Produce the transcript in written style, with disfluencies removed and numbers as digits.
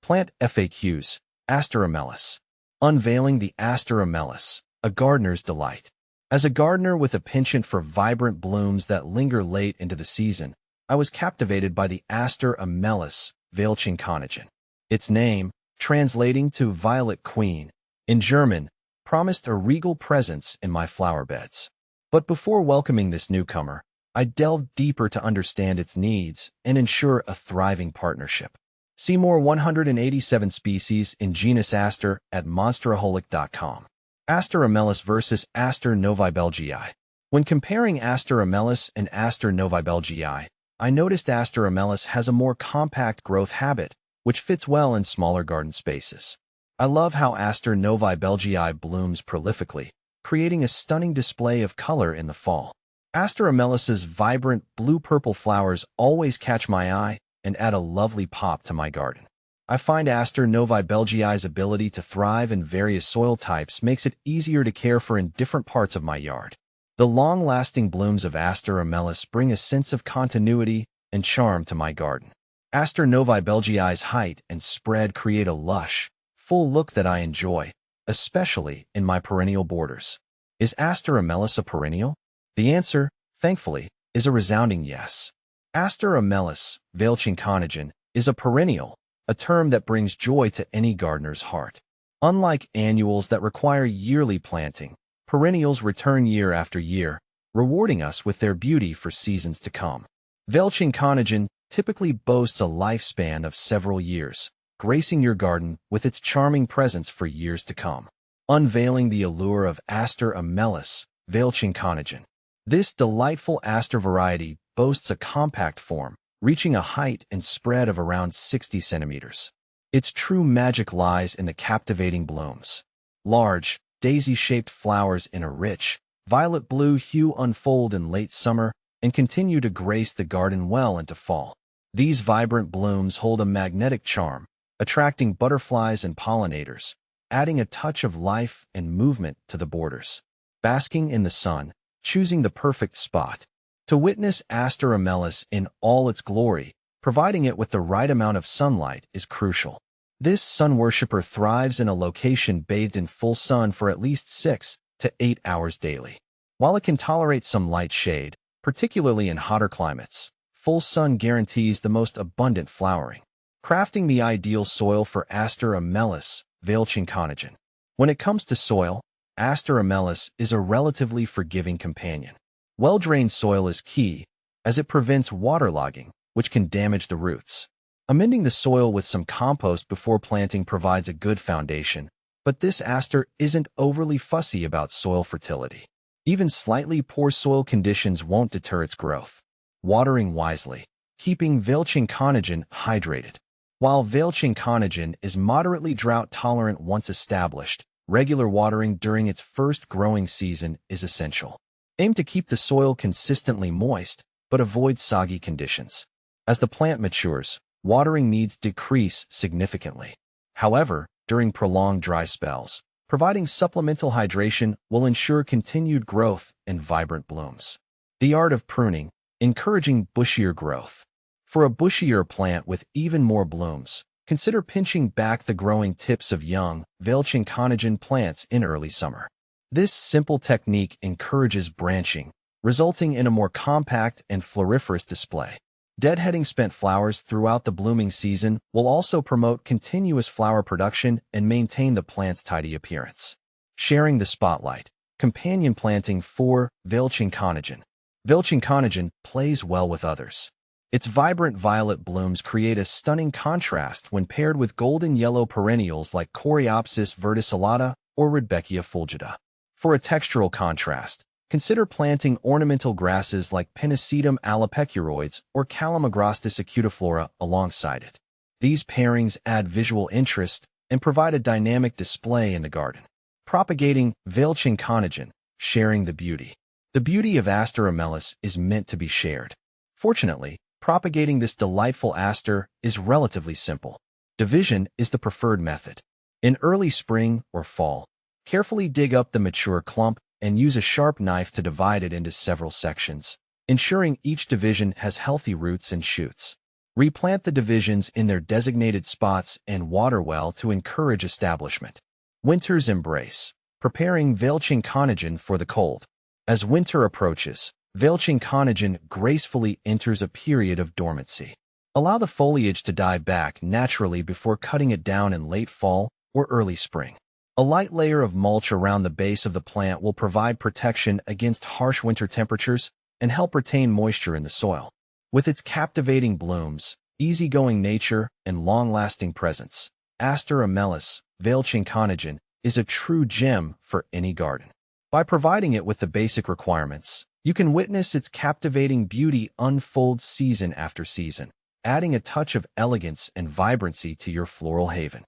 Plant FAQs, Aster Amellus. Unveiling the Aster Amellus, a gardener's delight. As a gardener with a penchant for vibrant blooms that linger late into the season, I was captivated by the Aster Amellus Veilchenkönigsinn. Its name, translating to Violet Queen, in German, promised a regal presence in my flower beds. But before welcoming this newcomer, I delved deeper to understand its needs and ensure a thriving partnership. See more 187 species in genus Aster at monsteraholic.com. Aster Amellus versus Aster novibelgii. When comparing Aster Amellus and Aster novibelgii, I noticed Aster Amellus has a more compact growth habit, which fits well in smaller garden spaces. I love how Aster novibelgii blooms prolifically, creating a stunning display of color in the fall. Aster Amellus's vibrant blue-purple flowers always catch my eye and add a lovely pop to my garden. I find Aster novibelgii's ability to thrive in various soil types makes it easier to care for in different parts of my yard. The long-lasting blooms of Aster Amellus bring a sense of continuity and charm to my garden. Aster novibelgii's height and spread create a lush, full look that I enjoy, especially in my perennial borders. Is Aster Amellus a perennial? The answer, thankfully, is a resounding yes. Aster Amellus Veilchenkönigsinn is a perennial, a term that brings joy to any gardener's heart. Unlike annuals that require yearly planting, perennials return year after year, rewarding us with their beauty for seasons to come. Veilchenkönigsinn typically boasts a lifespan of several years, gracing your garden with its charming presence for years to come. Unveiling the allure of Aster Amellus Veilchenkönigsinn. This delightful aster variety boasts a compact form, reaching a height and spread of around 60 centimeters. Its true magic lies in the captivating blooms. Large, daisy-shaped flowers in a rich, violet-blue hue unfold in late summer and continue to grace the garden well into fall. These vibrant blooms hold a magnetic charm, attracting butterflies and pollinators, adding a touch of life and movement to the borders. Basking in the sun, choosing the perfect spot to witness Aster Amellus in all its glory, providing it with the right amount of sunlight is crucial. This sun worshipper thrives in a location bathed in full sun for at least 6 to 8 hours daily. While it can tolerate some light shade, particularly in hotter climates, full sun guarantees the most abundant flowering. Crafting the ideal soil for Aster Amellus Veilchenkönigsinn. When it comes to soil, Aster Amellus is a relatively forgiving companion. Well-drained soil is key, as it prevents waterlogging, which can damage the roots. Amending the soil with some compost before planting provides a good foundation, but this aster isn't overly fussy about soil fertility. Even slightly poor soil conditions won't deter its growth. Watering wisely, keeping Veilchenkönigsinn hydrated. While Veilchenkönigsinn is moderately drought-tolerant once established, regular watering during its first growing season is essential. Aim to keep the soil consistently moist, but avoid soggy conditions. As the plant matures, watering needs decrease significantly. However, during prolonged dry spells, providing supplemental hydration will ensure continued growth and vibrant blooms. The art of pruning, encouraging bushier growth. For a bushier plant with even more blooms, consider pinching back the growing tips of young Veilchenkönigsinn plants in early summer. This simple technique encourages branching, resulting in a more compact and floriferous display. Deadheading spent flowers throughout the blooming season will also promote continuous flower production and maintain the plant's tidy appearance. Sharing the spotlight. Companion planting for Veilchenkönigsinn. Veilchenkönigsinn plays well with others. Its vibrant violet blooms create a stunning contrast when paired with golden yellow perennials like Coreopsis verticillata or Rudbeckia fulgida. For a textural contrast, consider planting ornamental grasses like Pennisetum alopecuroides or Calamagrostis acutiflora alongside it. These pairings add visual interest and provide a dynamic display in the garden. Propagating Veilchenkönigsinn, sharing the beauty. The beauty of Aster Amellus is meant to be shared. Fortunately, propagating this delightful aster is relatively simple. Division is the preferred method. In early spring or fall, carefully dig up the mature clump and use a sharp knife to divide it into several sections, ensuring each division has healthy roots and shoots. Replant the divisions in their designated spots and water well to encourage establishment. Winter's embrace. Preparing Veilchinconagen for the cold. As winter approaches, Veilchinconagen gracefully enters a period of dormancy. Allow the foliage to die back naturally before cutting it down in late fall or early spring. A light layer of mulch around the base of the plant will provide protection against harsh winter temperatures and help retain moisture in the soil. With its captivating blooms, easygoing nature, and long-lasting presence, Aster Amellus Veilchinconagen is a true gem for any garden. By providing it with the basic requirements, you can witness its captivating beauty unfold season after season, adding a touch of elegance and vibrancy to your floral haven.